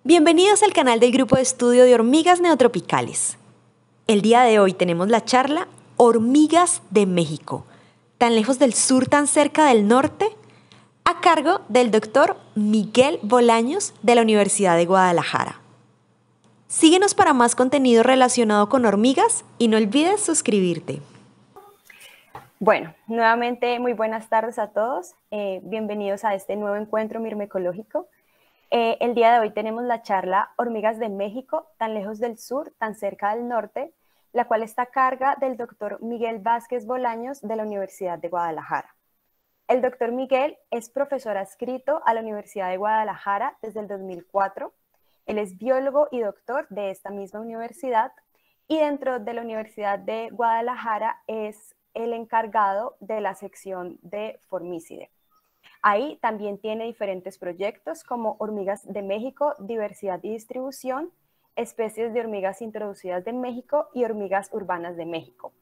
Bienvenidos al canal del Grupo de Estudio de Hormigas Neotropicales. El día de hoy tenemos la charla Hormigas de México, tan lejos del sur, tan cerca del norte, a cargo del doctor Miguel Bolaños de la Universidad de Guadalajara. Síguenos para más contenido relacionado con hormigas y no olvides suscribirte. Bueno, nuevamente muy buenas tardes a todos. Bienvenidos a este nuevo encuentro mirmecológico. El día de hoy tenemos la charla Hormigas de México, tan lejos del sur, tan cerca del norte, la cual está a cargo del doctor Miguel Vázquez Bolaños de la Universidad de Guadalajara. El doctor Miguel es profesor adscrito a la Universidad de Guadalajara desde el 2004. Él es biólogo y doctor de esta misma universidad y dentro de la Universidad de Guadalajara es el encargado de la sección de Formicidae. Ahí también tiene diferentes proyectos como Hormigas de México, Diversidad y Distribución, Especies de Hormigas Introducidas de México y Hormigas Urbanas de México.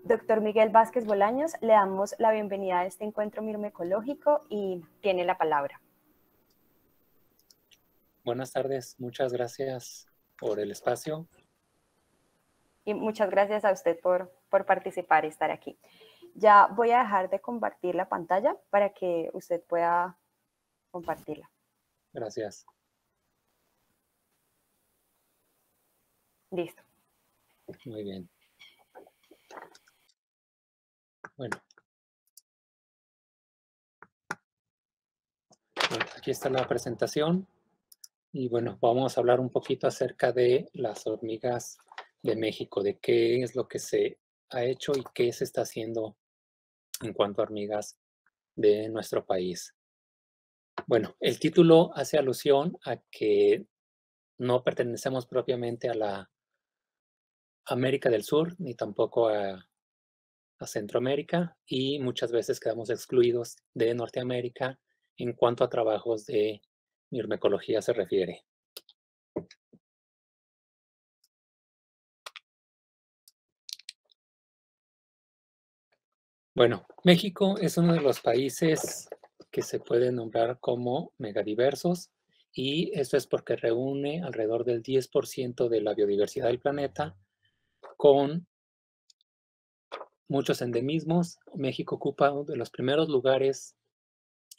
Doctor Miguel Vázquez Bolaños, le damos la bienvenida a este encuentro mirmecológico y tiene la palabra. Buenas tardes, muchas gracias por el espacio. Y muchas gracias a usted por participar y estar aquí. Ya voy a dejar de compartir la pantalla para que usted pueda compartirla. Gracias. Listo. Muy bien. Bueno, aquí está la presentación. Y bueno, vamos a hablar un poquito acerca de las hormigas de México, de qué es lo que se ha hecho y qué se está haciendo en cuanto a hormigas de nuestro país. Bueno, el título hace alusión a que no pertenecemos propiamente a la América del Sur, ni tampoco a Centroamérica, y muchas veces quedamos excluidos de Norteamérica en cuanto a trabajos de mirmecología se refiere. Bueno, México es uno de los países que se puede nombrar como megadiversos, y esto es porque reúne alrededor del 10% de la biodiversidad del planeta con muchos endemismos. México ocupa uno de los primeros lugares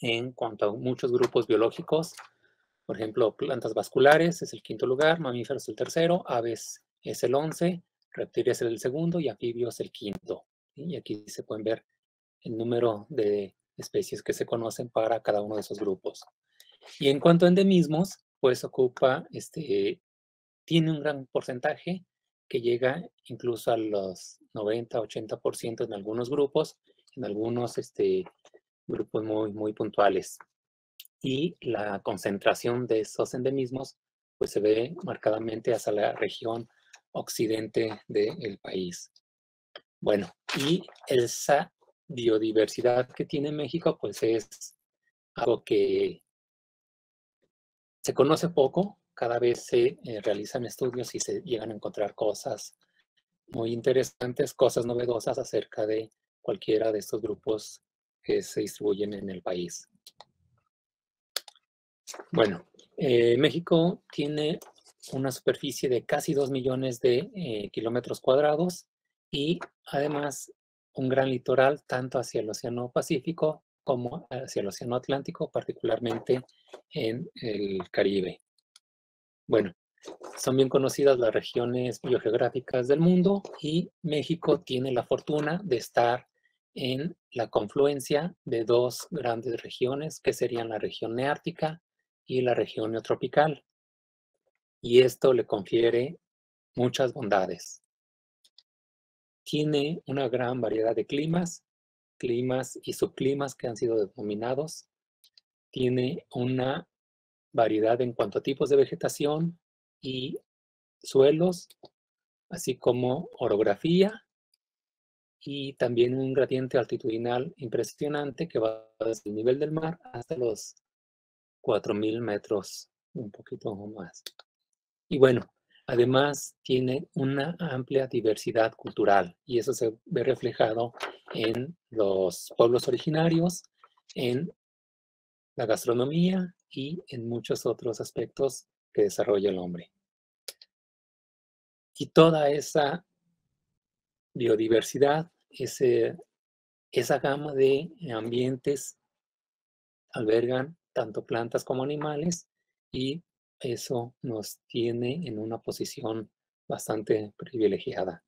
en cuanto a muchos grupos biológicos. Por ejemplo, plantas vasculares es el 5º lugar, mamíferos el 3º, aves es el 11, reptiles es el 2º y anfibios el 5º. Y aquí se pueden ver el número de especies que se conocen para cada uno de esos grupos. Y en cuanto a endemismos, pues ocupa, tiene un gran porcentaje que llega incluso a los 90-80% en algunos grupos, en algunos grupos muy puntuales. Y la concentración de esos endemismos pues se ve marcadamente hacia la región occidente del país. Bueno, y esa biodiversidad que tiene México pues es algo que se conoce poco. Cada vez se realizan estudios y se llegan a encontrar cosas muy interesantes, cosas novedosas acerca de cualquiera de estos grupos que se distribuyen en el país. Bueno, México tiene una superficie de casi 2 millones de kilómetros cuadrados y además un gran litoral tanto hacia el Océano Pacífico como hacia el Océano Atlántico, particularmente en el Caribe. Bueno, son bien conocidas las regiones biogeográficas del mundo y México tiene la fortuna de estar en la confluencia de dos grandes regiones que serían la región neártica y la región neotropical. Y esto le confiere muchas bondades. Tiene una gran variedad de climas y subclimas que han sido denominados. Tiene una variedad en cuanto a tipos de vegetación y suelos, así como orografía y también un gradiente altitudinal impresionante que va desde el nivel del mar hasta los 4.000 metros, un poquito más. Y bueno, Además, tiene una amplia diversidad cultural y eso se ve reflejado en los pueblos originarios, en la gastronomía y en muchos otros aspectos que desarrolla el hombre. Y toda esa biodiversidad, esa gama de ambientes albergan tanto plantas como animales y eso nos tiene en una posición bastante privilegiada.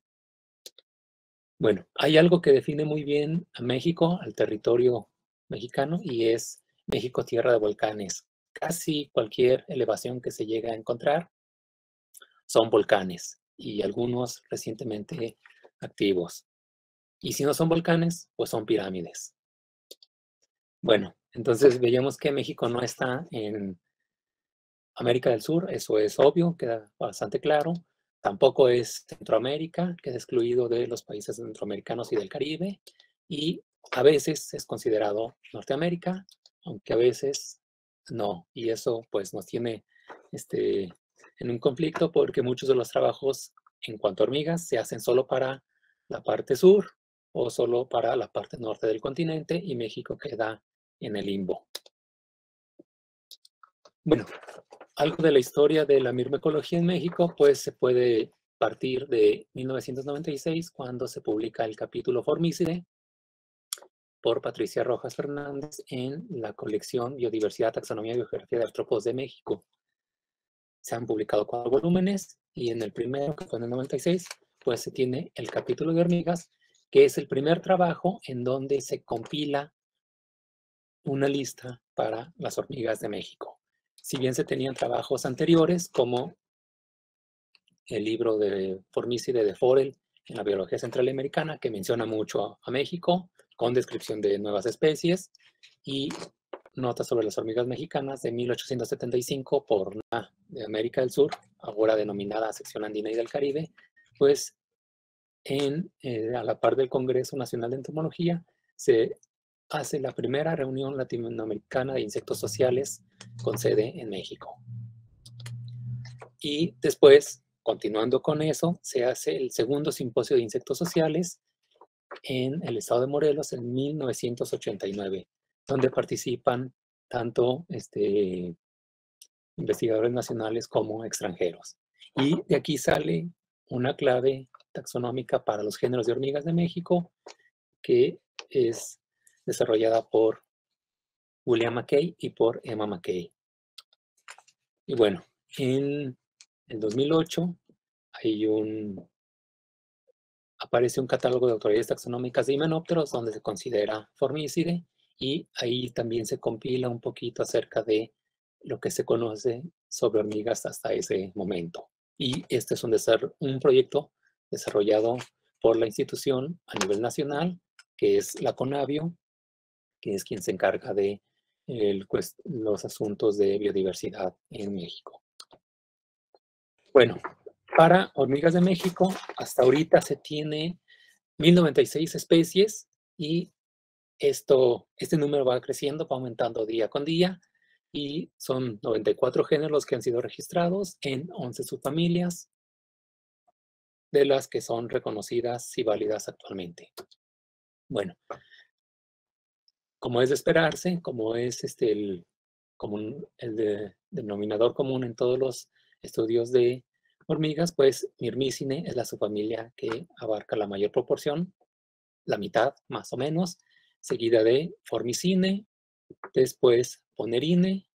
Bueno, hay algo que define muy bien a México, al territorio mexicano, y es México, tierra de volcanes. Casi cualquier elevación que se llega a encontrar son volcanes y algunos recientemente activos. Y si no son volcanes, pues son pirámides. Bueno, entonces veíamos que México no está en América del Sur, eso es obvio, queda bastante claro. Tampoco es Centroamérica, queda excluido de los países centroamericanos y del Caribe. Y a veces es considerado Norteamérica, aunque a veces no. Y eso pues nos tiene en un conflicto porque muchos de los trabajos en cuanto a hormigas se hacen solo para la parte sur o solo para la parte norte del continente y México queda en el limbo. Bueno, algo de la historia de la mirmecología en México, pues se puede partir de 1996, cuando se publica el capítulo Formicide por Patricia Rojas Fernández en la colección Biodiversidad, Taxonomía y Biogeografía de Artrópodos de México. Se han publicado 4 volúmenes y en el primero, que fue en el 96, pues se tiene el capítulo de hormigas, que es el primer trabajo en donde se compila una lista para las hormigas de México. Si bien se tenían trabajos anteriores, como el libro de Formicide de Forel en la biología central americana, que menciona mucho a México, con descripción de nuevas especies, y notas sobre las hormigas mexicanas de 1875 por la de América del Sur, ahora denominada Sección Andina y del Caribe, pues a la par del Congreso Nacional de Entomología se hace la primera reunión latinoamericana de insectos sociales con sede en México. Y después, continuando con eso, se hace el segundo simposio de insectos sociales en el estado de Morelos en 1989, donde participan tanto investigadores nacionales como extranjeros. Y de aquí sale una clave taxonómica para los géneros de hormigas de México, que es desarrollada por William McKay y por Emma McKay. Y bueno, en el 2008 aparece un catálogo de autoridades taxonómicas de himenópteros donde se considera Formicide y ahí también se compila un poquito acerca de lo que se conoce sobre hormigas hasta ese momento. Y este es un proyecto desarrollado por la institución a nivel nacional, que es la CONABIO, que es quien se encarga de los asuntos de biodiversidad en México. Bueno, para hormigas de México, hasta ahorita se tiene 1096 especies y este número va creciendo, va aumentando día con día y son 94 géneros que han sido registrados en 11 subfamilias, de las que son reconocidas y válidas actualmente. Bueno, como es de esperarse, como es el denominador común en todos los estudios de hormigas, pues Myrmicine es la subfamilia que abarca la mayor proporción, la mitad más o menos, seguida de Formicine, después Ponerine,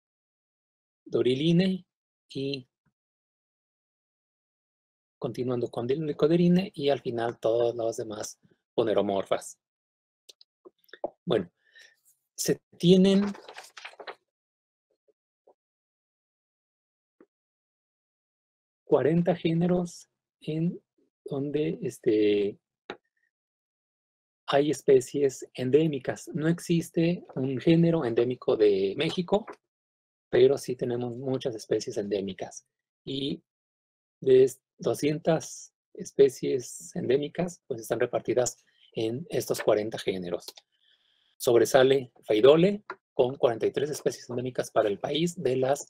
Doriline y continuando con Lycoderine y al final todas las demás poneromorfas. Bueno, se tienen ...40 géneros en donde hay especies endémicas. No existe un género endémico de México, pero sí tenemos muchas especies endémicas. Y de 200 especies endémicas, pues están repartidas en estos 40 géneros. Sobresale Phaidole, con 43 especies endémicas para el país, de las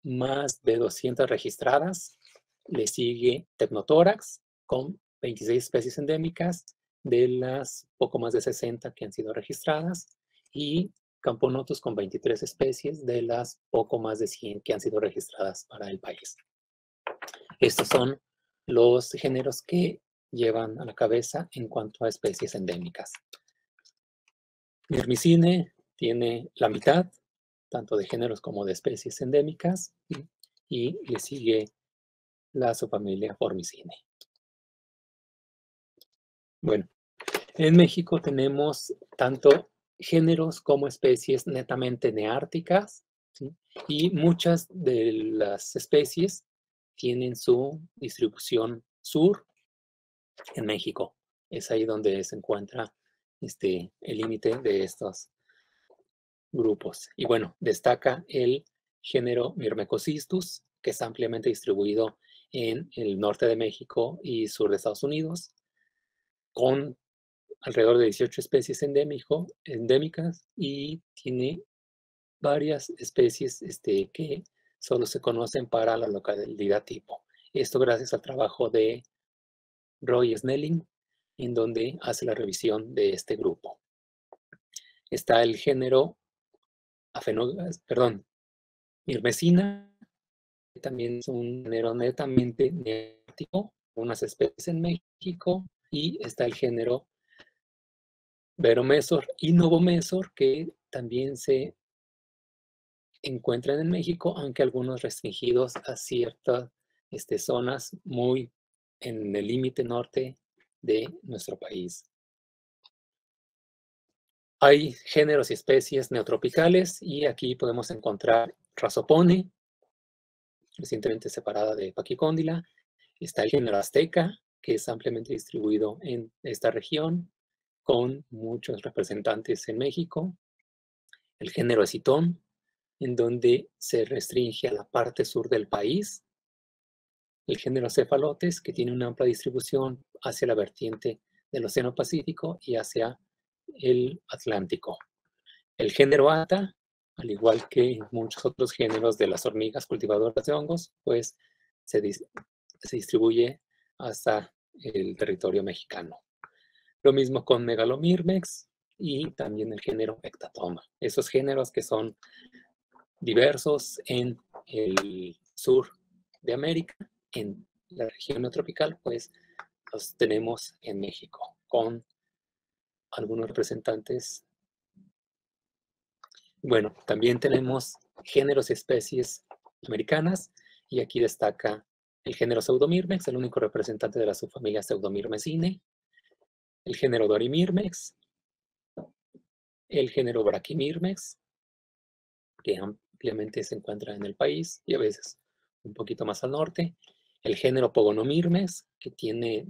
más de 200 registradas. Le sigue Tecnotórax con 26 especies endémicas de las poco más de 60 que han sido registradas, y Camponotus con 23 especies de las poco más de 100 que han sido registradas para el país. Estos son los géneros que llevan a la cabeza en cuanto a especies endémicas. Myrmicine tiene la mitad, tanto de géneros como de especies endémicas, y le sigue la subfamilia Formicine. Bueno, en México tenemos tanto géneros como especies netamente neárticas, ¿sí? Y muchas de las especies tienen su distribución sur en México. Es ahí donde se encuentra el límite de estos grupos. Y bueno, destaca el género Myrmecocystus, que es ampliamente distribuido en el norte de México y sur de Estados Unidos, con alrededor de 18 especies endémicas, y tiene varias especies que solo se conocen para la localidad tipo. Esto gracias al trabajo de Roy Snelling, en donde hace la revisión de este grupo. Está el género Myrmecina, que también es un género netamente neártico, unas especies en México, y está el género Veromesor y Novomesor, que también se encuentran en México, aunque algunos restringidos a ciertas zonas muy en el límite norte de nuestro país. Hay géneros y especies neotropicales, y aquí podemos encontrar Rhizopone, recientemente separada de Pachyscondyle. Está el género Azteca, que es ampliamente distribuido en esta región, con muchos representantes en México. El género Esitón, en donde se restringe a la parte sur del país. El género Cephalotes, que tiene una amplia distribución hacia la vertiente del Océano Pacífico y hacia el Atlántico. El género Ata, al igual que muchos otros géneros de las hormigas cultivadoras de hongos, pues se distribuye hasta el territorio mexicano. Lo mismo con Megalomyrmex y también el género Ectatoma. Esos géneros que son diversos en el sur de América, en la región neotropical, pues los tenemos en México, con algunos representantes. Bueno, también tenemos géneros y especies americanas, y aquí destaca el género Pseudomyrmex, el único representante de la subfamilia Pseudomyrmecine, el género Dorimyrmex, el género Brachymyrmex, que ampliamente se encuentra en el país y a veces un poquito más al norte, el género Pogonomyrmex, que tiene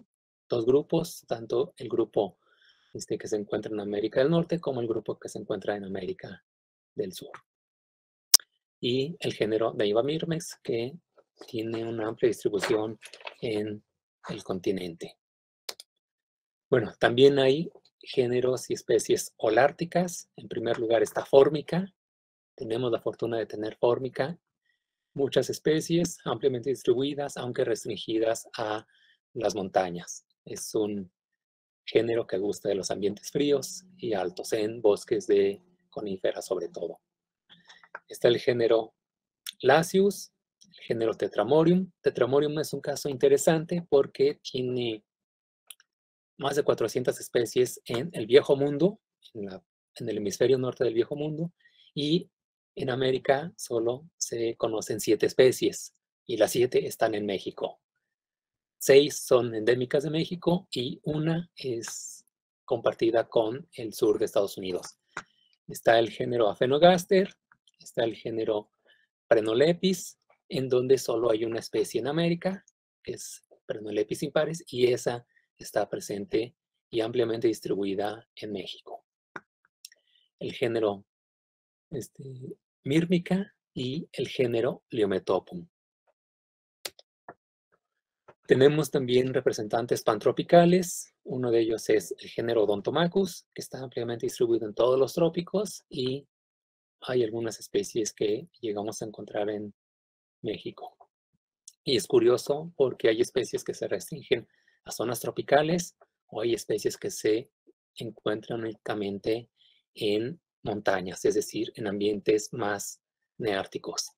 dos grupos, tanto el grupo que se encuentra en América del Norte como el grupo que se encuentra en América del Sur. Y el género Deivamyrmex, que tiene una amplia distribución en el continente. Bueno, también hay géneros y especies holárticas. En primer lugar está Fórmica. Tenemos la fortuna de tener Fórmica. Muchas especies ampliamente distribuidas, aunque restringidas a las montañas. Es un género que gusta de los ambientes fríos y altos, en bosques de coníferas sobre todo. Está el género Lasius, el género Tetramorium. Tetramorium es un caso interesante porque tiene más de 400 especies en el Viejo Mundo, en el hemisferio norte del Viejo Mundo, y en América solo se conocen 7 especies, y las 7 están en México. 6 son endémicas de México y una es compartida con el sur de Estados Unidos. Está el género Aphenogaster, está el género Prenolepis, en donde solo hay una especie en América, que es Prenolepis impares, y esa está presente y ampliamente distribuida en México. El género Myrmica y el género Liometopum. Tenemos también representantes pantropicales. Uno de ellos es el género Odontomachus, que está ampliamente distribuido en todos los trópicos, y hay algunas especies que llegamos a encontrar en México. Y es curioso porque hay especies que se restringen a zonas tropicales o hay especies que se encuentran únicamente en montañas, es decir, en ambientes más neárticos.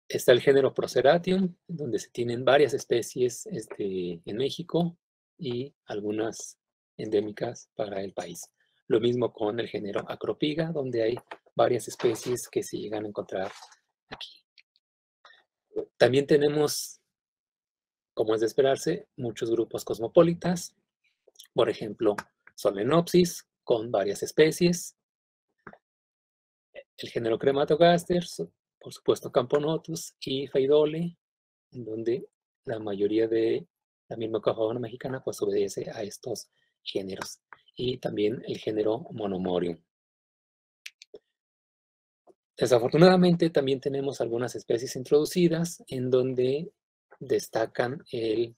Está el género Proceratium, donde se tienen varias especies en México y algunas endémicas para el país. Lo mismo con el género Acropiga, donde hay varias especies que se llegan a encontrar aquí. También tenemos, como es de esperarse, muchos grupos cosmopolitas, por ejemplo, Solenopsis, con varias especies, el género Crematogaster, por supuesto Camponotus y Phaidole, en donde la mayoría de la myrmecofauna mexicana pues obedece a estos géneros. Y también el género Monomorium. Desafortunadamente también tenemos algunas especies introducidas en donde destacan el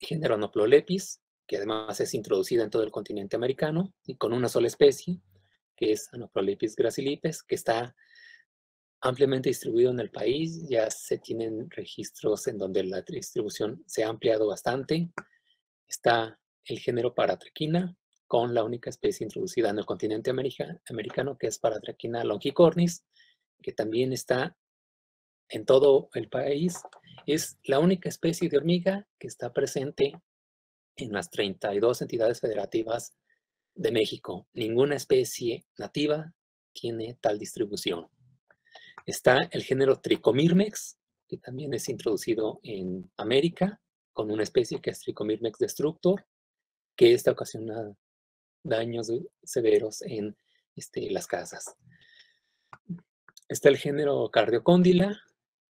género Anoplolepis, que además es introducida en todo el continente americano y con una sola especie, que es Anoplolepis gracilipes, que está ampliamente distribuido en el país. Ya se tienen registros en donde la distribución se ha ampliado bastante. Está el género Paratraquina, con la única especie introducida en el continente americano, que es Paratraquina longicornis, que también está en todo el país. Es la única especie de hormiga que está presente en las 32 entidades federativas de México. Ninguna especie nativa tiene tal distribución. Está el género Trichomirmex, que también es introducido en América, con una especie que es Trichomirmex destructor, que esta ocasiona daños severos en las casas. Está el género Cardiocóndila,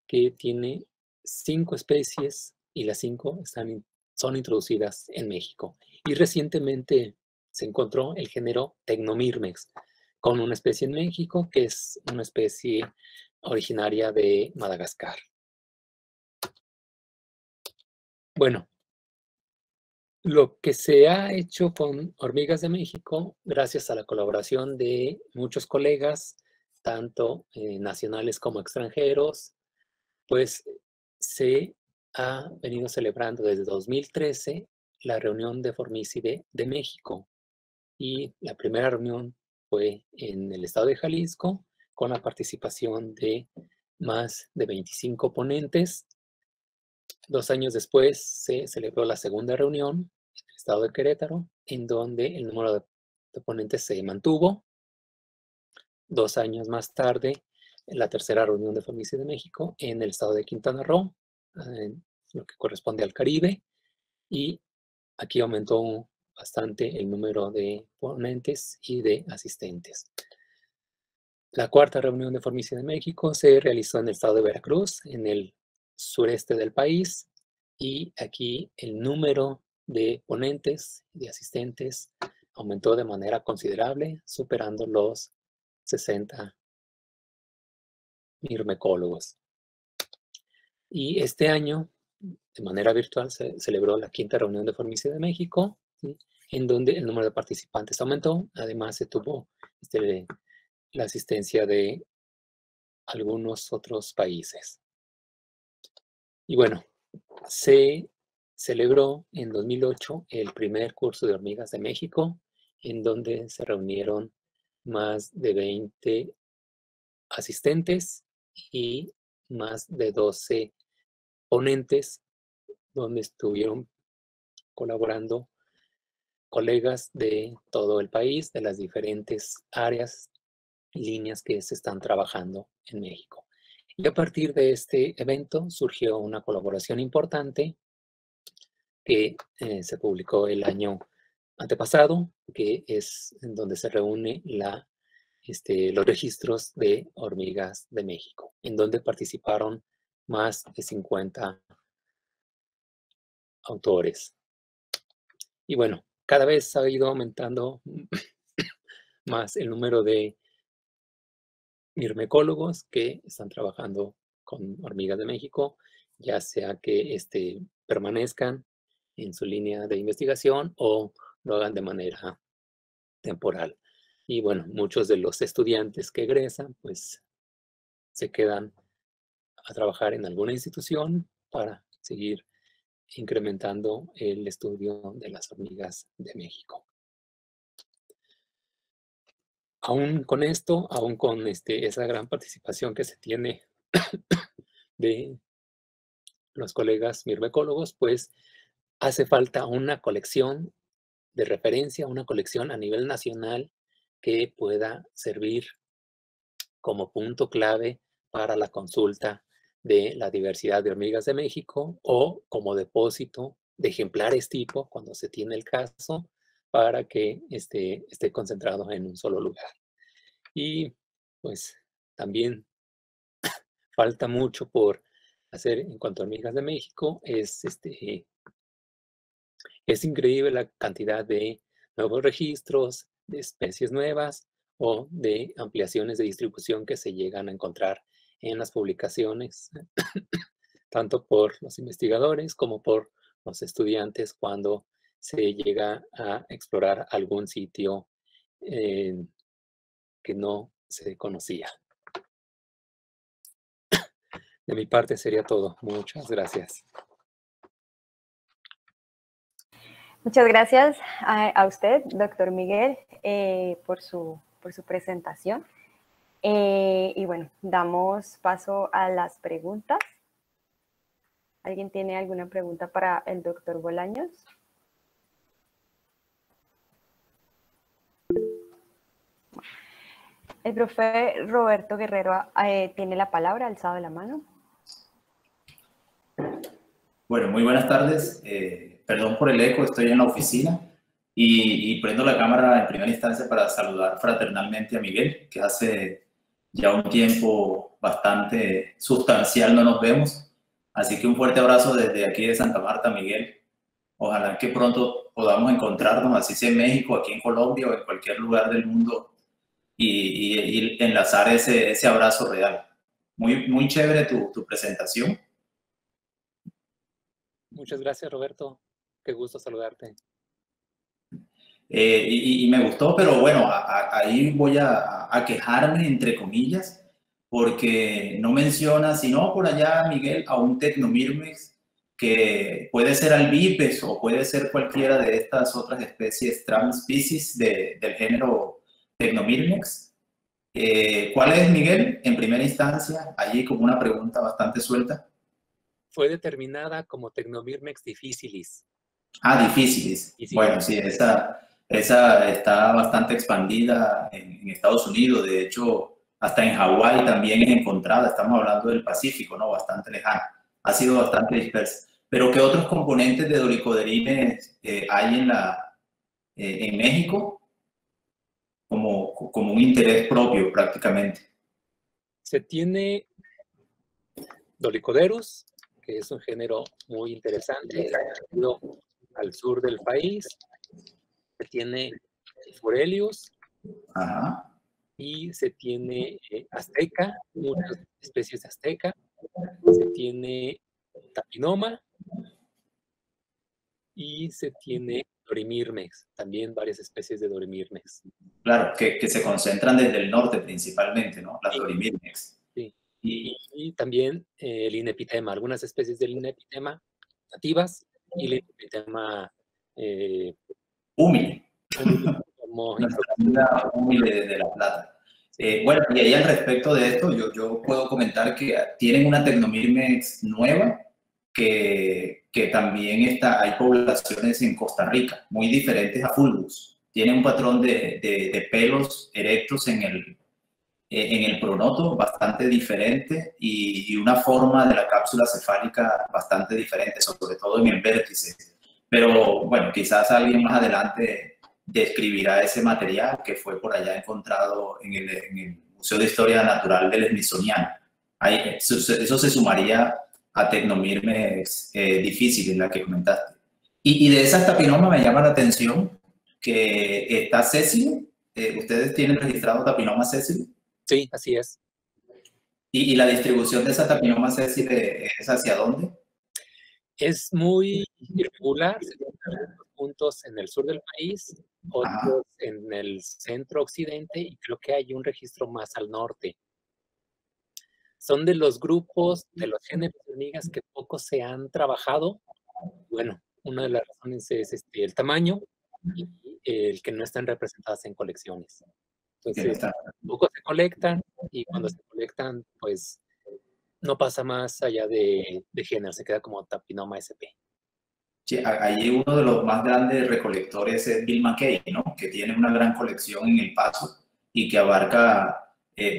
que tiene 5 especies y las 5 son introducidas en México. Y recientemente se encontró el género Tecnomirmex, con una especie en México, que es una especie originaria de Madagascar. Bueno, lo que se ha hecho con Hormigas de México, gracias a la colaboración de muchos colegas, tanto nacionales como extranjeros, pues se ha venido celebrando desde 2013 la reunión de Formicide de México. Y la primera reunión fue en el estado de Jalisco, con la participación de más de 25 ponentes. 2 años después se celebró la segunda reunión en el estado de Querétaro, en donde el número de ponentes se mantuvo. 2 años más tarde, la tercera reunión de Formicide de México en el estado de Quintana Roo, en lo que corresponde al Caribe, y aquí aumentó bastante el número de ponentes y de asistentes. La cuarta reunión de Formicide de México se realizó en el estado de Veracruz, en el sureste del país, y aquí el número de ponentes y de asistentes aumentó de manera considerable, superando los 60 mirmecólogos. Y este año, de manera virtual, se celebró la quinta reunión de Formicide de México, ¿sí?, en donde el número de participantes aumentó. Además, se tuvo la asistencia de algunos otros países. Y bueno, se celebró en 2008 el primer curso de Hormigas de México, en donde se reunieron más de 20 asistentes y más de 12 ponentes, donde estuvieron colaborando colegas de todo el país, de las diferentes áreas y líneas que se están trabajando en México. Y a partir de este evento surgió una colaboración importante que se publicó el año antepasado, que es en donde se reúne los registros de Hormigas de México, en donde participaron más de 50 autores. Y bueno, cada vez ha ido aumentando más el número de mirmecólogos que están trabajando con Hormigas de México, ya sea que permanezcan en su línea de investigación o lo hagan de manera temporal. Y bueno, muchos de los estudiantes que egresan, pues se quedan a trabajar en alguna institución para seguir incrementando el estudio de las hormigas de México. Aún con esto, aún con esa gran participación que se tiene de los colegas mirmecólogos, pues hace falta una colección de referencia, una colección a nivel nacional que pueda servir como punto clave para la consulta de la diversidad de hormigas de México o como depósito de ejemplares tipo, cuando se tiene el caso, para que esté concentrado en un solo lugar. Y pues también falta mucho por hacer en cuanto a hormigas de México. Es increíble la cantidad de nuevos registros, de especies nuevas o de ampliaciones de distribución que se llegan a encontrar en las publicaciones, tanto por los investigadores como por los estudiantes cuando se llega a explorar algún sitio que no se conocía. De mi parte sería todo. Muchas gracias. Muchas gracias a usted, doctor Miguel, por su presentación. Y bueno, damos paso a las preguntas. ¿Alguien tiene alguna pregunta para el doctor Bolaños? El profe Roberto Guerrero tiene la palabra, alzado la mano. Bueno, muy buenas tardes. Perdón por el eco, estoy en la oficina y prendo la cámara en primera instancia para saludar fraternalmente a Miguel, que hace ya un tiempo bastante sustancial no nos vemos. Así que un fuerte abrazo desde aquí de Santa Marta, Miguel. Ojalá que pronto podamos encontrarnos, así sea en México, aquí en Colombia o en cualquier lugar del mundo, y enlazar ese abrazo real. Muy chévere tu presentación. Muchas gracias, Roberto. Qué gusto saludarte. Y me gustó, pero bueno, ahí voy a quejarme, entre comillas, porque no menciona, sino por allá, Miguel, a un Technomirmex que puede ser albipes o puede ser cualquiera de estas otras especies, transpecies del género Technomirmex. ¿Cuál es, Miguel, en primera instancia? Allí como una pregunta bastante suelta. Fue determinada como Technomirmex difficilis. Ah, difíciles. Bueno, sí, esa está bastante expandida en Estados Unidos. De hecho, hasta en Hawái también es encontrada. Estamos hablando del Pacífico, ¿no? Bastante lejano. Ha sido bastante dispersa. Pero ¿qué otros componentes de dolicoderines hay en México como un interés propio prácticamente? Se tiene Dolicoderus, que es un género muy interesante, al sur del país. Se tiene Forelius. Ajá. Y se tiene azteca, muchas especies de azteca. Se tiene Tapinoma y se tiene Dorimirmex, también varias especies de Dorimirmex. Claro, que se concentran desde el norte principalmente, ¿no? Las Dorimirmex. Sí. Y también el Inepitema, algunas especies del Inepitema nativas y el Inepitema humile. Como humile de La Plata. Bueno, y ahí al respecto de esto, yo puedo comentar que tienen una Technomirmex nueva que también hay poblaciones en Costa Rica, muy diferentes a Fulvus. Tiene un patrón de pelos erectos en el pronoto bastante diferente y una forma de la cápsula cefálica bastante diferente, sobre todo en el vértice. Pero bueno, quizás alguien más adelante describirá ese material que fue por allá encontrado en el Museo de Historia Natural del Smithsoniano. Eso se sumaría a Technomirmex difícil, en la que comentaste. Y de esa Tapinoma me llama la atención que está sésile. ¿Ustedes tienen registrado Tapinoma sésile? Sí, así es. ¿Y la distribución de esa Tapinoma sésile es hacia dónde? Es muy irregular, se tienen algunos puntos en el sur del país, otros en el centro occidente y creo que hay un registro más al norte. son de los grupos, de los géneros de hormigas que poco se han trabajado. Bueno, una de las razones es el tamaño y el que no están representadas en colecciones. Entonces, poco se colectan y cuando se colectan, pues no pasa más allá de género, se queda como Tapinoma sp. Sí, allí uno de los más grandes recolectores es Bill McKay, ¿no? Que tiene una gran colección en El Paso y que abarca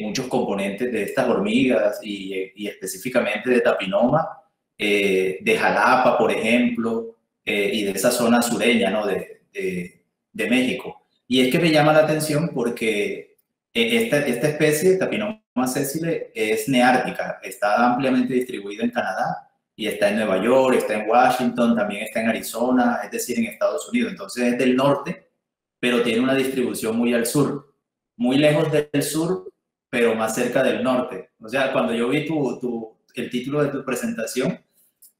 muchos componentes de estas hormigas y específicamente de Tapinoma, de Jalapa, por ejemplo, y de esa zona sureña, ¿no? de México. Y es que me llama la atención porque esta especie, Tapinoma sessile, es neártica, está ampliamente distribuida en Canadá y está en Nueva York, está en Washington, también está en Arizona, es decir, en Estados Unidos. Entonces es del norte, pero tiene una distribución muy al sur, muy lejos del sur, pero más cerca del norte. O sea, cuando yo vi el título de tu presentación,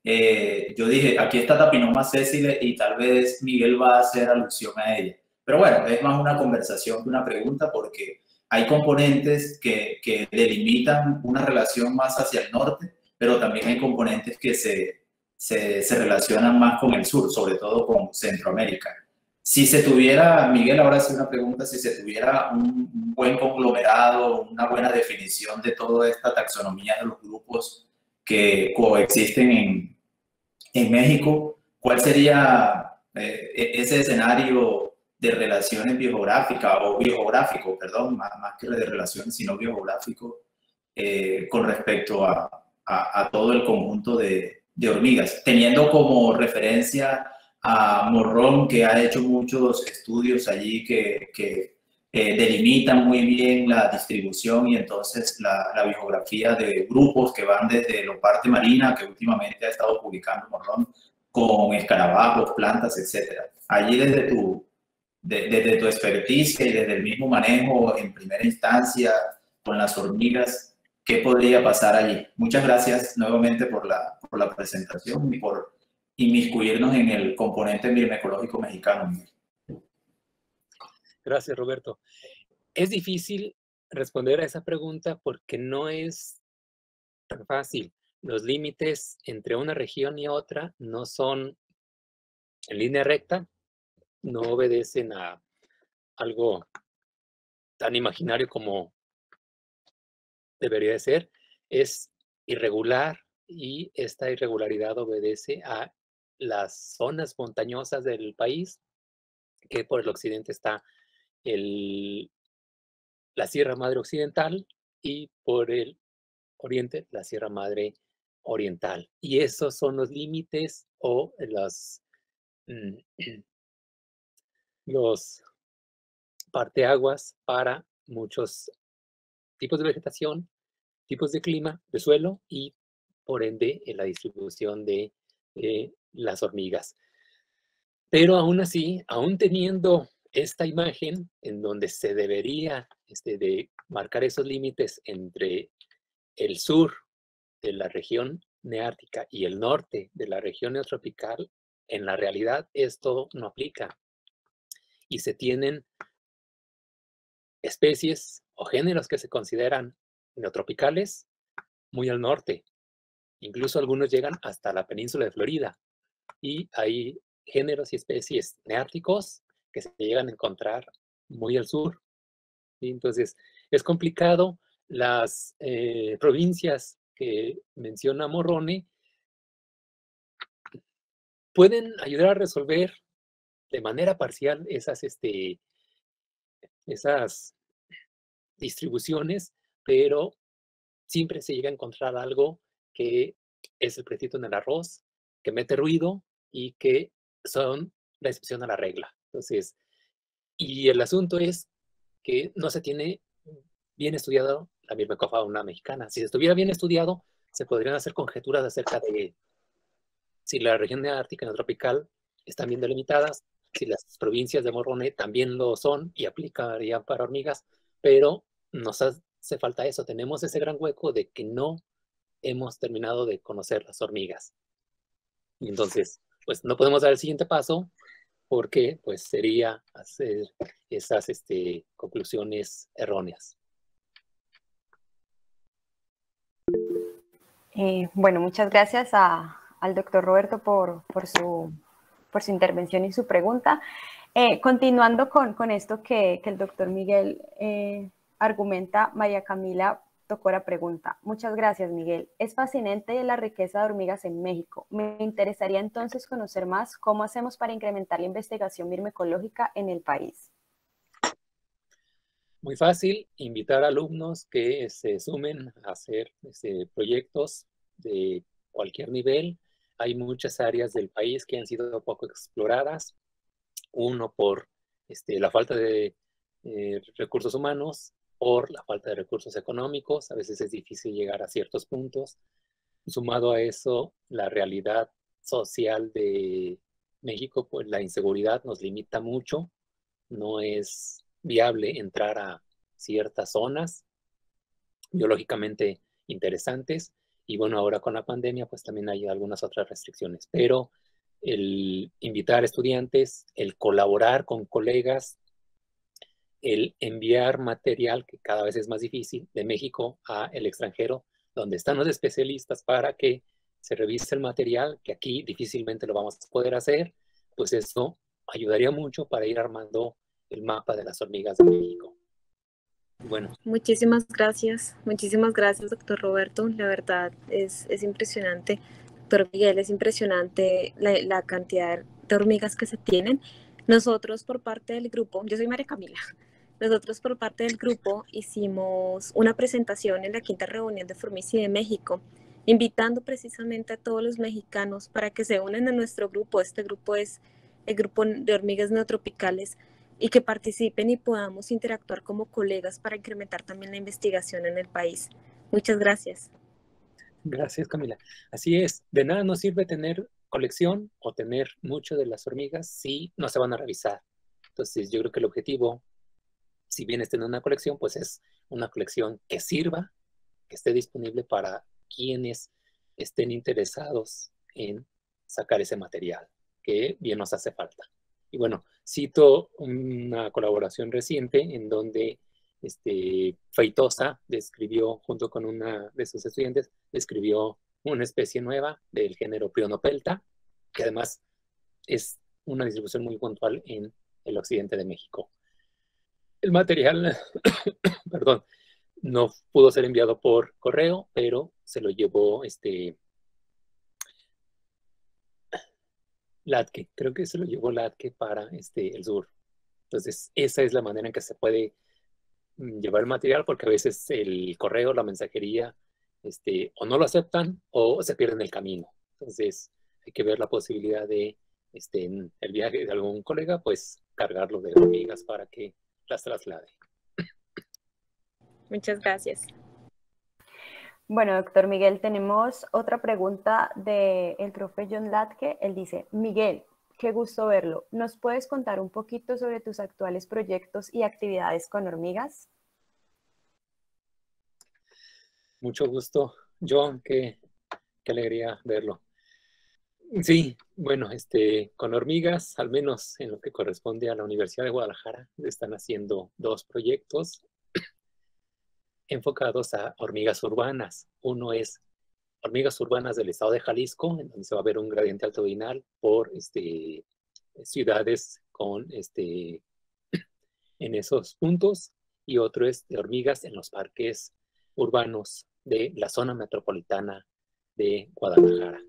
yo dije, aquí está Tapinoma sessile y tal vez Miguel va a hacer alusión a ella. Pero bueno, es más una conversación que una pregunta porque hay componentes que delimitan una relación más hacia el norte, pero también hay componentes que se relacionan más con el sur, sobre todo con Centroamérica. Si se tuviera, Miguel, ahora sí una pregunta, si se tuviera un buen conglomerado, una buena definición de toda esta taxonomía de los grupos que coexisten en México, ¿cuál sería ese escenario de relaciones biogeográficas o biogeográfico, perdón, más que de relaciones, sino biogeográfico, con respecto a todo el conjunto de hormigas, teniendo como referencia a Morrón, que ha hecho muchos estudios allí que delimitan muy bien la distribución y entonces la biogeografía de grupos que van desde la parte marina, que últimamente ha estado publicando Morrón, con escarabajos, plantas, etc. Allí desde tu experticia y desde el mismo manejo en primera instancia con las hormigas, ¿qué podría pasar allí? Muchas gracias nuevamente por la presentación y por inmiscuirnos en el componente mirmecológico mexicano. Gracias, Roberto. Es difícil responder a esa pregunta porque no es tan fácil. Los límites entre una región y otra no son en línea recta, no obedecen a algo tan imaginario como debería de ser. Es irregular y esta irregularidad obedece a las zonas montañosas del país, que por el occidente está la Sierra Madre Occidental y por el oriente la Sierra Madre Oriental. Y esos son los límites o los parteaguas para muchos tipos de vegetación, tipos de clima, de suelo y por ende en la distribución de las hormigas. Pero aún así, aún teniendo esta imagen en donde se debería de marcar esos límites entre el sur de la región neártica y el norte de la región neotropical, en la realidad esto no aplica. Y se tienen especies o géneros que se consideran neotropicales muy al norte. Incluso algunos llegan hasta la península de Florida. Y hay géneros y especies neárticos que se llegan a encontrar muy al sur. ¿Sí? Entonces, es complicado. Las provincias que menciona Morrone pueden ayudar a resolver de manera parcial esas distribuciones, pero siempre se llega a encontrar algo que es el pretito en el arroz, que mete ruido y que son la excepción a la regla. Entonces, y el asunto es que no se tiene bien estudiado la mirmecofauna mexicana. Si estuviera bien estudiado, se podrían hacer conjeturas acerca de si la región neártica y neotropical están bien delimitadas, si las provincias de Morrone también lo son y aplicarían para hormigas, pero nos hace falta eso. Tenemos ese gran hueco de que no hemos terminado de conocer las hormigas. Y entonces, pues no podemos dar el siguiente paso porque pues sería hacer esas conclusiones erróneas. Bueno, muchas gracias al doctor Roberto por su intervención y su pregunta. Continuando con esto que el doctor Miguel argumenta, María Camila tocó la pregunta. Muchas gracias, Miguel. Es fascinante la riqueza de hormigas en México. Me interesaría entonces conocer más cómo hacemos para incrementar la investigación mirmecológica en el país. Muy fácil, invitar a alumnos que se sumen a hacer proyectos de cualquier nivel. Hay muchas áreas del país que han sido poco exploradas. Uno por la falta de recursos humanos, por la falta de recursos económicos. A veces es difícil llegar a ciertos puntos. Sumado a eso, la realidad social de México, pues la inseguridad nos limita mucho. No es viable entrar a ciertas zonas biológicamente interesantes. Y bueno, ahora con la pandemia, pues también hay algunas otras restricciones. Pero el invitar estudiantes, el colaborar con colegas, el enviar material, que cada vez es más difícil, de México a el extranjero, donde están los especialistas para que se revise el material, que aquí difícilmente lo vamos a poder hacer, pues eso ayudaría mucho para ir armando el mapa de las hormigas de México. Bueno. Muchísimas gracias, doctor Roberto. La verdad es impresionante. Doctor Miguel, es impresionante la cantidad de hormigas que se tienen. Nosotros por parte del grupo, yo soy María Camila, nosotros por parte del grupo hicimos una presentación en la 5ª reunión de Formici de México, invitando precisamente a todos los mexicanos para que se unan a nuestro grupo. Este grupo es el grupo de hormigas neotropicales, y que participen y podamos interactuar como colegas para incrementar también la investigación en el país. Muchas gracias. Gracias, Camila. Así es, de nada nos sirve tener colección o tener mucho de las hormigas si no se van a revisar. Entonces, yo creo que el objetivo, si bien es tener una colección, pues es una colección que sirva, que esté disponible para quienes estén interesados en sacar ese material, que bien nos hace falta. Y bueno, cito una colaboración reciente en donde Feitosa describió, junto con una de sus estudiantes, describió una especie nueva del género Prionopelta, que además es una distribución muy puntual en el occidente de México. El material, perdón, no pudo ser enviado por correo, pero se lo llevó Latke, creo que se lo llevó Latke para el sur. Entonces, esa es la manera en que se puede llevar el material, porque a veces el correo, la mensajería, o no lo aceptan o se pierden el camino. Entonces, hay que ver la posibilidad de, en el viaje de algún colega, pues cargarlo de hormigas para que las traslade. Muchas gracias. Bueno, doctor Miguel, tenemos otra pregunta del profe John Latke. Él dice, Miguel, qué gusto verlo. ¿Nos puedes contar un poquito sobre tus actuales proyectos y actividades con hormigas? Mucho gusto, John, qué alegría verlo. Sí, bueno, con hormigas, al menos en lo que corresponde a la Universidad de Guadalajara, están haciendo 2 proyectos enfocados a hormigas urbanas. Uno es hormigas urbanas del estado de Jalisco, en donde se va a ver un gradiente altitudinal por ciudades con en esos puntos, y otro es de hormigas en los parques urbanos de la zona metropolitana de Guadalajara.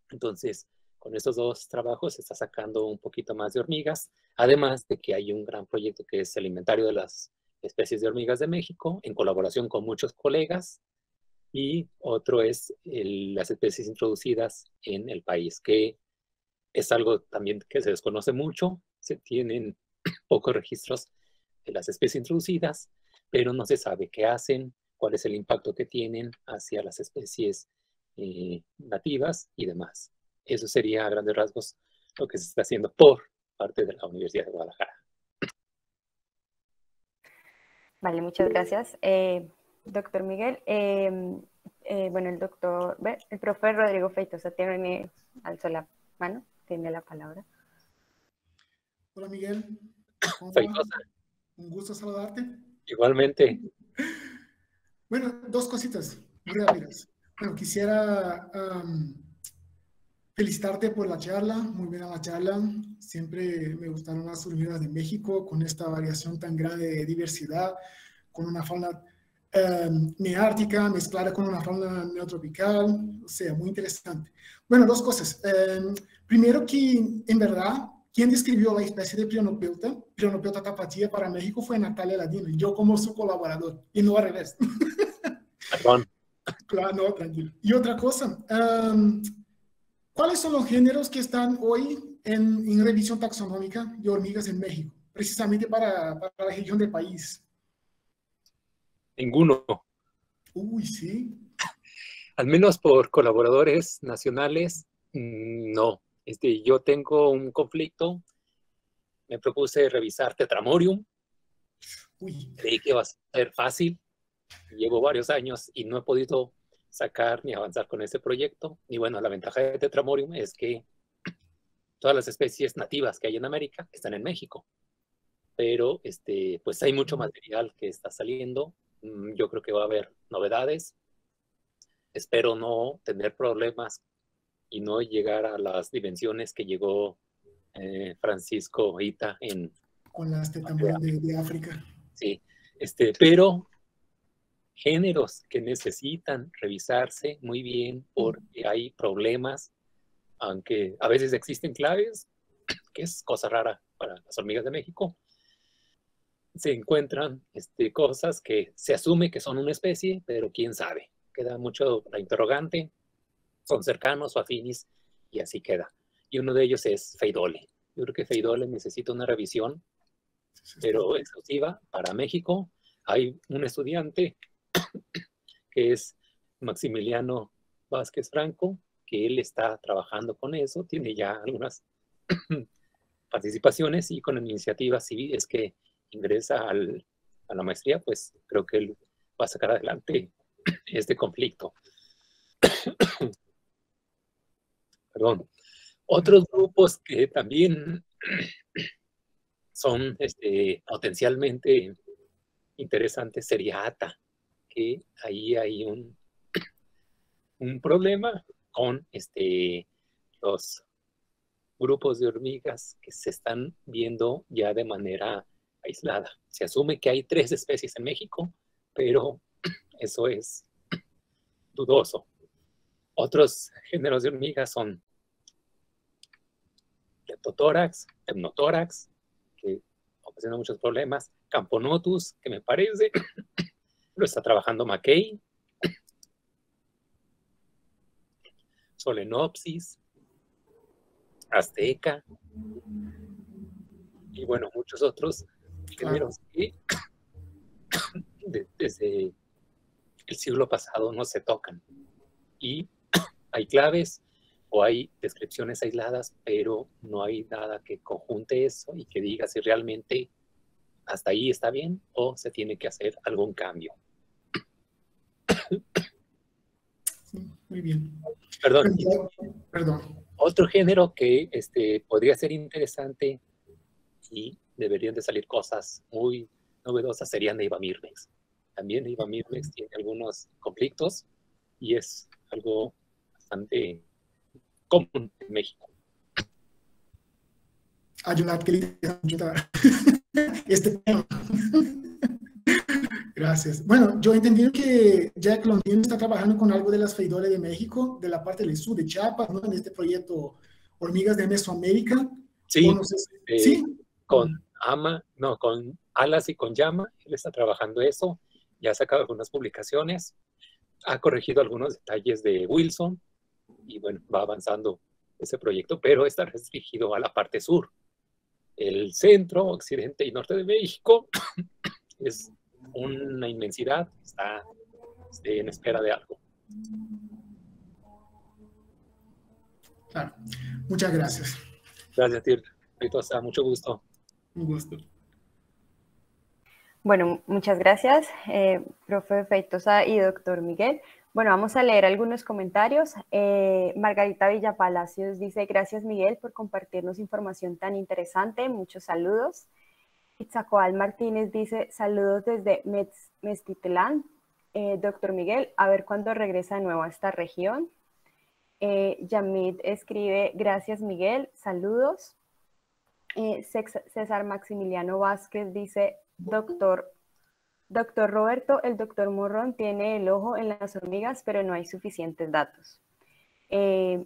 Entonces, con estos 2 trabajos se está sacando un poquito más de hormigas, además de que hay un gran proyecto que es el inventario de las especies de hormigas de México, en colaboración con muchos colegas, y otro es las especies introducidas en el país, que es algo también que se desconoce mucho. Se tienen pocos registros de las especies introducidas, pero no se sabe qué hacen, cuál es el impacto que tienen hacia las especies nativas y demás. Eso sería a grandes rasgos lo que se está haciendo por parte de la Universidad de Guadalajara. Vale, muchas gracias. Doctor Miguel, bueno, el profe Rodrigo Feitosa alzó la mano, tiene la palabra. Hola, Miguel. Feitosa. Un gusto saludarte. Igualmente. Bueno, 2 cositas muy rápidas. Bueno, quisiera felicitarte por la charla, muy buena la charla. Siempre me gustaron las hormigas de México con esta variación tan grande de diversidad, con una fauna neártica mezclada con una fauna neotropical, o sea, muy interesante. Bueno, dos cosas. Primero que, en verdad, quien describió la especie de Prionopeuta tapatía para México fue Natalia Ladino, yo como su colaborador, y no al revés. Perdón. Claro, no, tranquilo. Y otra cosa, ¿cuáles son los géneros que están hoy en revisión taxonómica de hormigas en México? Precisamente para la región del país. Ninguno. Uy, sí. Al menos por colaboradores nacionales, no. Yo tengo un conflicto. Me propuse revisar Tetramorium. Uy. Creí que iba a ser fácil. Llevo varios años y no he podido sacar ni avanzar con ese proyecto. Y bueno, la ventaja de Tetramorium es que todas las especies nativas que hay en América están en México. Pero pues hay mucho material que está saliendo. Yo creo que va a haber novedades. Espero no tener problemas y no llegar a las dimensiones que llegó Francisco Ita en... Con las Tetramorium de África. Sí, pero géneros que necesitan revisarse muy bien porque hay problemas, aunque a veces existen claves, que es cosa rara para las hormigas de México. Se encuentran cosas que se asume que son una especie, pero quién sabe. Queda mucho la interrogante, son cercanos o afinis, y así queda. Y uno de ellos es Feidole. Yo creo que Feidole necesita una revisión, pero exclusiva para México. Hay un estudiante que es Maximiliano Vázquez Franco, que él está trabajando con eso, tiene ya algunas participaciones y con iniciativas civiles que ingresa a la maestría, pues creo que él va a sacar adelante este conflicto. Perdón. Otros grupos que también son potencialmente interesantes sería ATA, que ahí hay un problema con los grupos de hormigas que se están viendo ya de manera aislada. Se asume que hay 3 especies en México, pero eso es dudoso. Otros géneros de hormigas son Leptotórax, Temnotórax, que ocasiona muchos problemas, Camponotus, que me parece lo está trabajando McKay, Solenopsis, Azteca, y bueno, muchos otros géneros que desde el siglo pasado no se tocan. Y hay claves o hay descripciones aisladas, pero no hay nada que conjunte eso y que diga si realmente hasta ahí está bien o se tiene que hacer algún cambio. Muy bien. Perdón. Otro género que podría ser interesante y deberían de salir cosas muy novedosas serían Neivamirmex. También Neivamirmex tiene algunos conflictos y es algo bastante común en México. Ayudar, que ayudar. Gracias. Bueno, yo entendí que Jack Londino está trabajando con algo de las Feidole de México, de la parte del sur de Chiapas, ¿no? En este proyecto Hormigas de Mesoamérica. Sí, no sé si... ¿sí? Con Alas y con Llama, él está trabajando eso, ya ha sacado algunas publicaciones, ha corregido algunos detalles de Wilson, y bueno, va avanzando ese proyecto, pero está restringido a la parte sur. El centro, occidente y norte de México es una inmensidad, está en espera de algo. Claro. Muchas gracias. Gracias, Tir. Feitosa, mucho gusto. Un gusto. Bueno, muchas gracias, profe Feitosa y doctor Miguel. Bueno, vamos a leer algunos comentarios. Margarita Villapalacios dice, gracias Miguel por compartirnos información tan interesante, muchos saludos. Itzacoal Martínez dice, saludos desde Meztitlán. Doctor Miguel, a ver cuándo regresa de nuevo a esta región. Yamid escribe, gracias Miguel, saludos. César Maximiliano Vázquez dice, doctor Roberto, el doctor Morrón tiene el ojo en las hormigas, pero no hay suficientes datos.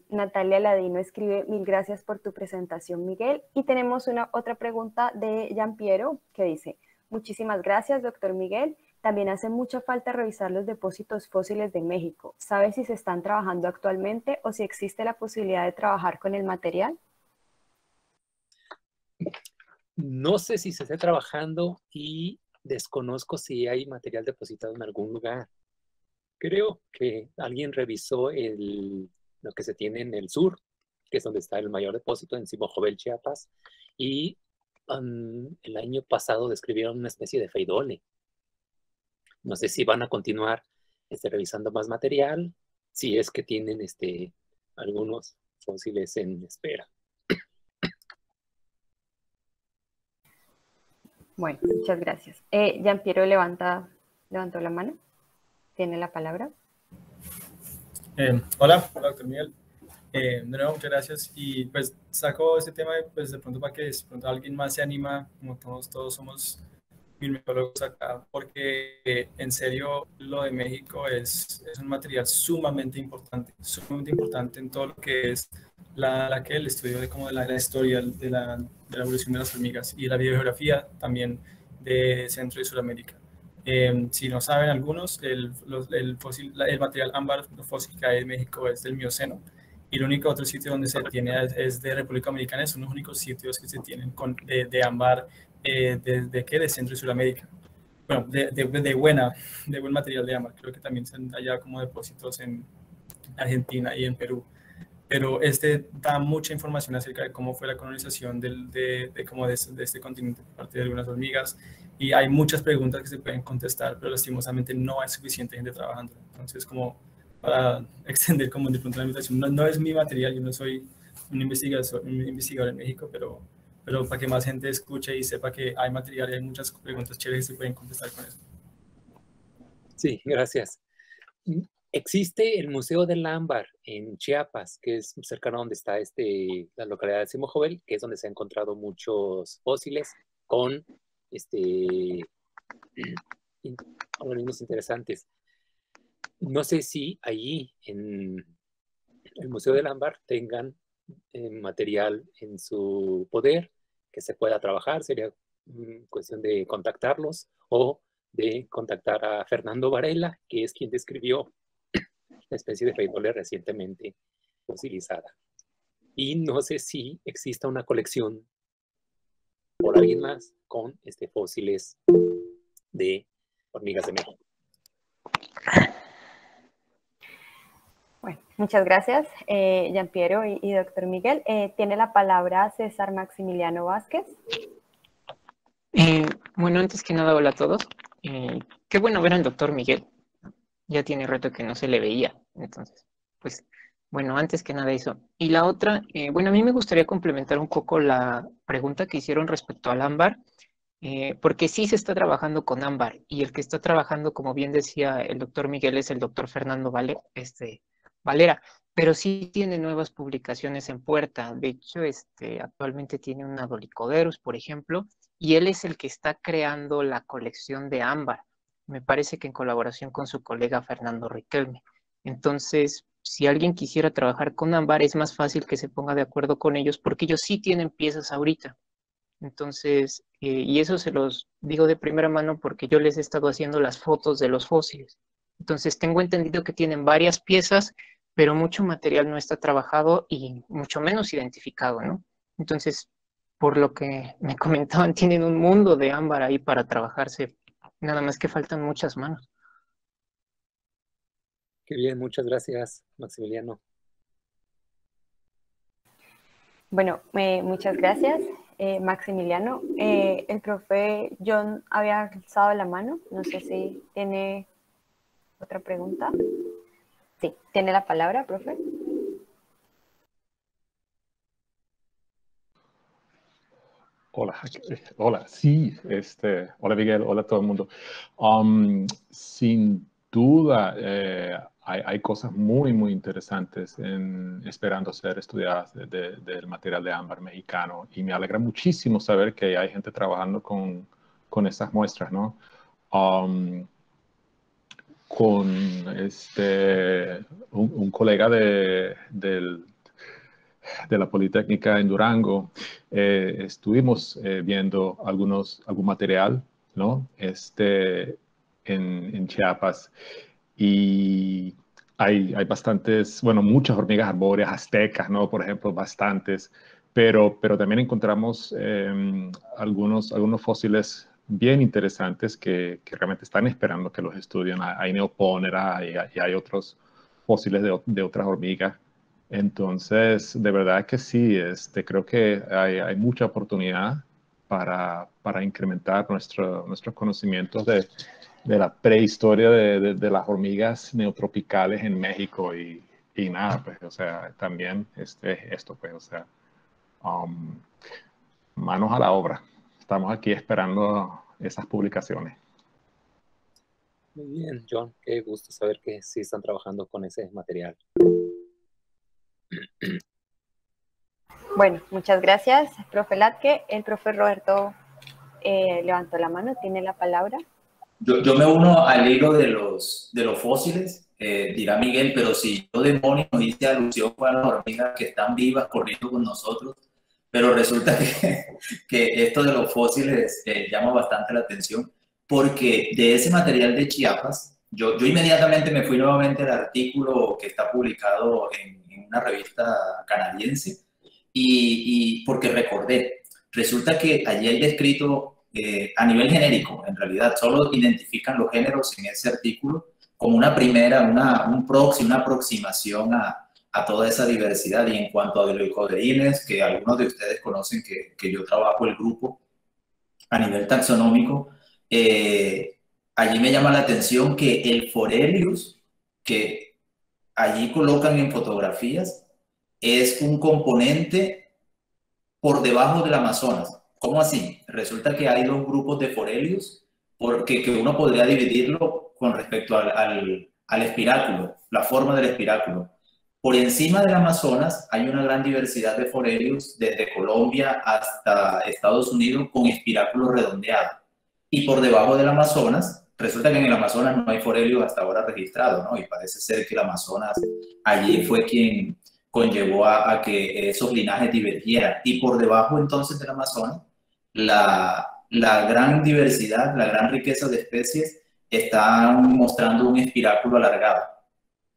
Natalia Ladino escribe, mil gracias por tu presentación, Miguel. Y tenemos otra pregunta de Giampiero que dice, muchísimas gracias, doctor Miguel. También hace mucha falta revisar los depósitos fósiles de México. ¿Sabe si se están trabajando actualmente o si existe la posibilidad de trabajar con el material? No sé si se esté trabajando y desconozco si hay material depositado en algún lugar. Creo que alguien revisó lo que se tiene en el sur, que es donde está el mayor depósito, en Simojovel, Chiapas, y el año pasado describieron una especie de feidole. No sé si van a continuar revisando más material, si es que tienen algunos fósiles en espera. Bueno, muchas gracias. Giampiero levantó la mano. Tiene la palabra. Hola, doctor Miguel. De nuevo, muchas gracias. Y pues saco este tema pues, de pronto para que de pronto alguien más se anima, como todos somos mirmecólogos acá, porque en serio lo de México es un material sumamente importante en todo lo que es el estudio de la historia de la evolución de las hormigas y la biogeografía también de Centro y Sudamérica. Si no saben algunos, el material ámbar fósil que hay en México es del Mioceno, y el único otro sitio donde se tiene es de República Dominicana. Son los únicos sitios que se tienen de ámbar de Centro y Sudamérica. Bueno, de buen material de ámbar. Creo que también se han hallado como depósitos en Argentina y en Perú. Pero da mucha información acerca de cómo fue la colonización de este continente por parte de algunas hormigas, y hay muchas preguntas que se pueden contestar, pero lastimosamente no hay suficiente gente trabajando. Entonces, como para extender como de pronto la invitación, no es mi material, yo no soy un investigador en México, pero para que más gente escuche y sepa que hay material y hay muchas preguntas chéveres que se pueden contestar con eso. Sí, gracias. Existe el Museo del Ámbar en Chiapas, que es cercano a donde está la localidad de Simojovel, que es donde se han encontrado muchos fósiles con organismos interesantes. No sé si allí en el Museo del Ámbar tengan material en su poder que se pueda trabajar. Sería cuestión de contactarlos o de contactar a Fernando Varela, que es quien describió la especie de feidole recientemente fosilizada. Y no sé si exista una colección por alguien más con fósiles de hormigas de México. Bueno, muchas gracias, Giampiero y doctor Miguel. Tiene la palabra César Maximiliano Vázquez. Bueno, antes que nada, hola a todos. Qué bueno ver al doctor Miguel. Ya tiene rato que no se le veía. Entonces, pues, bueno, antes que nada eso. Y la otra, bueno, a mí me gustaría complementar un poco la pregunta que hicieron respecto al ámbar, porque sí se está trabajando con ámbar, y el que está trabajando, como bien decía el doctor Miguel, es el doctor Fernando Valera, pero sí tiene nuevas publicaciones en puerta. De hecho, actualmente tiene una Dolichoderus, por ejemplo, y él es el que está creando la colección de ámbar. Me parece que en colaboración con su colega Fernando Riquelme. Entonces, si alguien quisiera trabajar con ámbar, es más fácil que se ponga de acuerdo con ellos, porque ellos sí tienen piezas ahorita. Entonces, y eso se los digo de primera mano porque yo les he estado haciendo las fotos de los fósiles. Entonces, tengo entendido que tienen varias piezas, pero mucho material no está trabajado y mucho menos identificado, ¿no? Entonces, por lo que me comentaban, tienen un mundo de ámbar ahí para trabajarse, nada más que faltan muchas manos. Qué bien, muchas gracias, Maximiliano. Bueno, muchas gracias, Maximiliano. El profe John había alzado la mano. No sé si tiene otra pregunta. Sí, tiene la palabra, profe. Hola, sí, hola Miguel, hola a todo el mundo. Sin duda, hay cosas muy, muy interesantes esperando ser estudiadas del material de ámbar mexicano, y me alegra muchísimo saber que hay gente trabajando con esas muestras, ¿no? Con un colega de la Politécnica en Durango, estuvimos viendo algún material, ¿no? En Chiapas, y hay bastantes, bueno, muchas hormigas arbóreas aztecas, ¿no? Por ejemplo, bastantes, pero también encontramos algunos fósiles bien interesantes que realmente están esperando que los estudien. Hay neopónera y hay otros fósiles de otras hormigas. Entonces, de verdad que sí, creo que hay mucha oportunidad para incrementar nuestros conocimientos de la prehistoria de las hormigas neotropicales en México, y nada, pues, o sea, también esto, pues, o sea, um, manos a la obra. Estamos aquí esperando esas publicaciones. Muy bien, John, qué gusto saber que sí están trabajando con ese material. Bueno, muchas gracias, profe Latke. El profe Roberto levantó la mano, tiene la palabra. Yo me uno al hilo de los fósiles, dirá Miguel, pero si yo demonios hice alusión a las hormigas que están vivas corriendo con nosotros, pero resulta que esto de los fósiles llama bastante la atención, porque de ese material de Chiapas, yo inmediatamente me fui nuevamente al artículo que está publicado en una revista canadiense, y porque recordé, resulta que allí hay descrito a nivel genérico, en realidad solo identifican los géneros en ese artículo como una primera, un proxy, una aproximación a toda esa diversidad. Y en cuanto a leucoderines, que algunos de ustedes conocen que yo trabajo el grupo a nivel taxonómico, allí me llama la atención que el Forelius, que allí colocan en fotografías, es un componente por debajo del Amazonas. ¿Cómo así? Resulta que hay dos grupos de Forelius, porque que uno podría dividirlo con respecto al espiráculo, la forma del espiráculo. Por encima del Amazonas hay una gran diversidad de Forelius, desde Colombia hasta Estados Unidos, con espiráculo redondeado. Y por debajo del Amazonas, resulta que en el Amazonas no hay Forelius hasta ahora registrado, ¿no? Y parece ser que el Amazonas allí fue quien conllevó a que esos linajes divergieran. Y por debajo entonces del Amazonas, la gran diversidad, la gran riqueza de especies están mostrando un espiráculo alargado.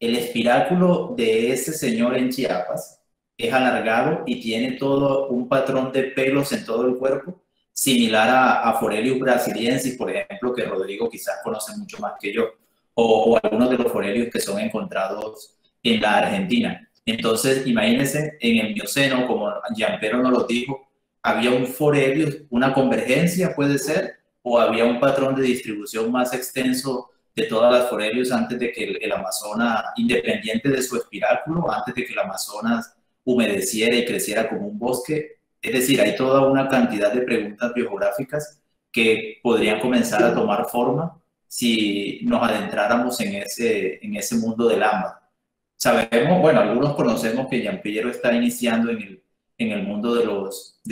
El espiráculo de ese señor en Chiapas es alargado y tiene todo un patrón de pelos en todo el cuerpo, similar a Forelius brasiliensis, por ejemplo, que Rodrigo quizás conoce mucho más que yo, o algunos de los Forelius que son encontrados en la Argentina. Entonces, imagínense, en el Mioceno, como Gianpero nos lo dijo, había un Forelius, una convergencia puede ser, o había un patrón de distribución más extenso de todas las Forelius antes de que el Amazonas, independiente de su espiráculo, antes de que el Amazonas humedeciera y creciera como un bosque. Es decir, hay toda una cantidad de preguntas biogeográficas que podrían comenzar a tomar forma si nos adentráramos en ese mundo del ámbar. Sabemos, bueno, algunos conocemos que Gianpiero está iniciando en el mundo de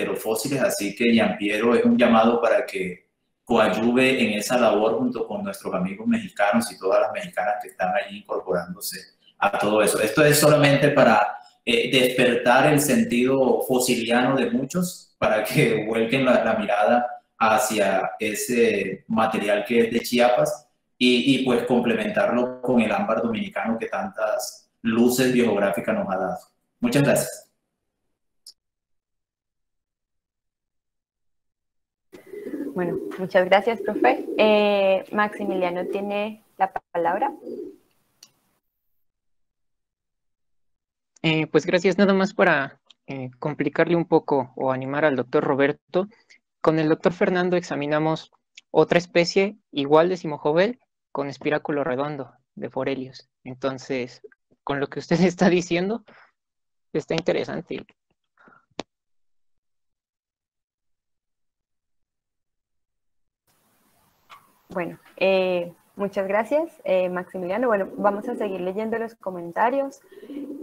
los fósiles, así que Gianpiero es un llamado para que coadyuve en esa labor junto con nuestros amigos mexicanos y todas las mexicanas que están allí incorporándose a todo eso. Esto es solamente para despertar el sentido fosiliano de muchos, para que vuelquen la mirada hacia ese material que es de Chiapas y pues complementarlo con el ámbar dominicano que tantas luces biogeográficas nos ha dado. Muchas gracias. Bueno, muchas gracias, profe. Maximiliano tiene la palabra. Pues gracias, nada más para complicarle un poco o animar al doctor Roberto. Con el doctor Fernando examinamos otra especie igual de Simojovel con espiráculo redondo de Forelius. Entonces, con lo que usted está diciendo, está interesante. Bueno, Muchas gracias, Maximiliano. Bueno, vamos a seguir leyendo los comentarios.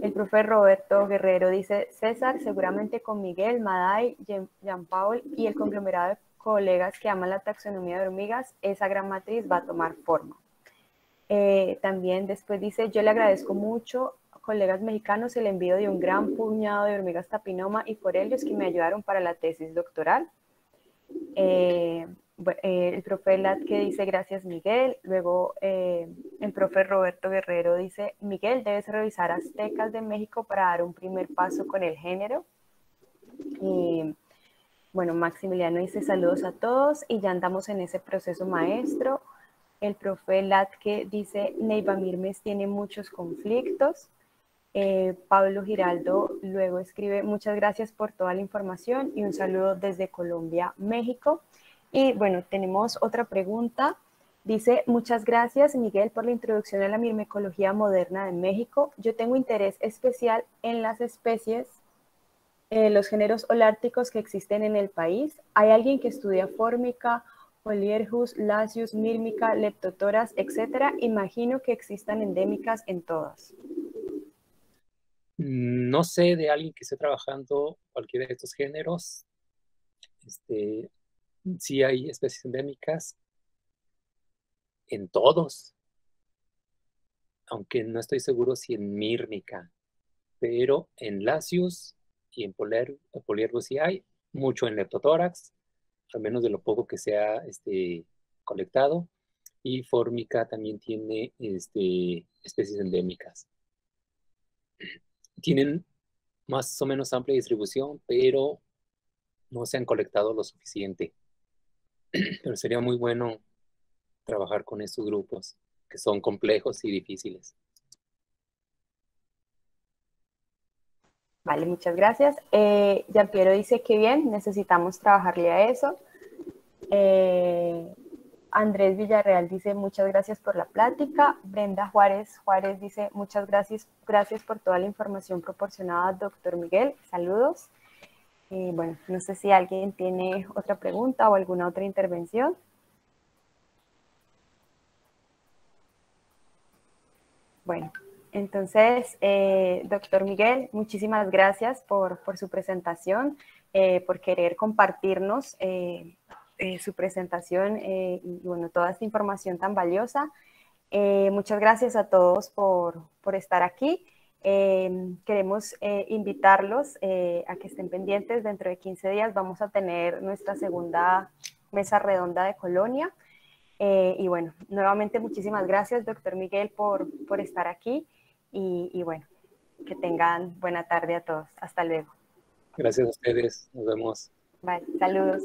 El profe Roberto Guerrero dice, César, seguramente con Miguel, Maday, Jean-Paul y el conglomerado de colegas que aman la taxonomía de hormigas, esa gran matriz va a tomar forma. También después dice, yo le agradezco mucho, colegas mexicanos, el envío de un gran puñado de hormigas tapinoma y forelios que me ayudaron para la tesis doctoral. El profe Latke dice gracias Miguel, luego el profe Roberto Guerrero dice Miguel debes revisar Aztecas de México para dar un primer paso con el género. Bueno, Maximiliano dice saludos a todos y ya andamos en ese proceso maestro. El profe Latke dice Neiva Mirmes tiene muchos conflictos. Pablo Giraldo luego escribe muchas gracias por toda la información y un saludo desde Colombia, México. Y bueno, tenemos otra pregunta. Dice, muchas gracias Miguel por la introducción a la mirmecología moderna de México. Yo tengo interés especial en las especies, los géneros holárticos que existen en el país. ¿Hay alguien que estudia Formica, Olierhus, Lasius, Mírmica, Leptotoras, etcétera? Imagino que existan endémicas en todas. No sé de alguien que esté trabajando cualquiera de estos géneros. Sí hay especies endémicas en todos, aunque no estoy seguro si en Mírmica, pero en Lasius y en Poliergus sí hay, mucho en Leptotórax, al menos de lo poco que se ha colectado, y Formica también tiene especies endémicas. Tienen más o menos amplia distribución, pero no se han colectado lo suficiente. Pero sería muy bueno trabajar con estos grupos, que son complejos y difíciles. Vale, muchas gracias. Gianpiero dice que bien, necesitamos trabajarle a eso. Andrés Villarreal dice muchas gracias por la plática. Brenda Juárez dice muchas gracias por toda la información proporcionada, doctor Miguel. Saludos. Bueno, no sé si alguien tiene otra pregunta o alguna otra intervención. Bueno, entonces, doctor Miguel, muchísimas gracias por su presentación, por querer compartirnos su presentación y bueno, toda esta información tan valiosa. Muchas gracias a todos por estar aquí. Queremos invitarlos a que estén pendientes. Dentro de 15 días vamos a tener nuestra segunda mesa redonda de Colonia. Y bueno, nuevamente muchísimas gracias, doctor Miguel, por estar aquí. Y bueno, que tengan buena tarde a todos. Hasta luego. Gracias a ustedes. Nos vemos. Vale, saludos.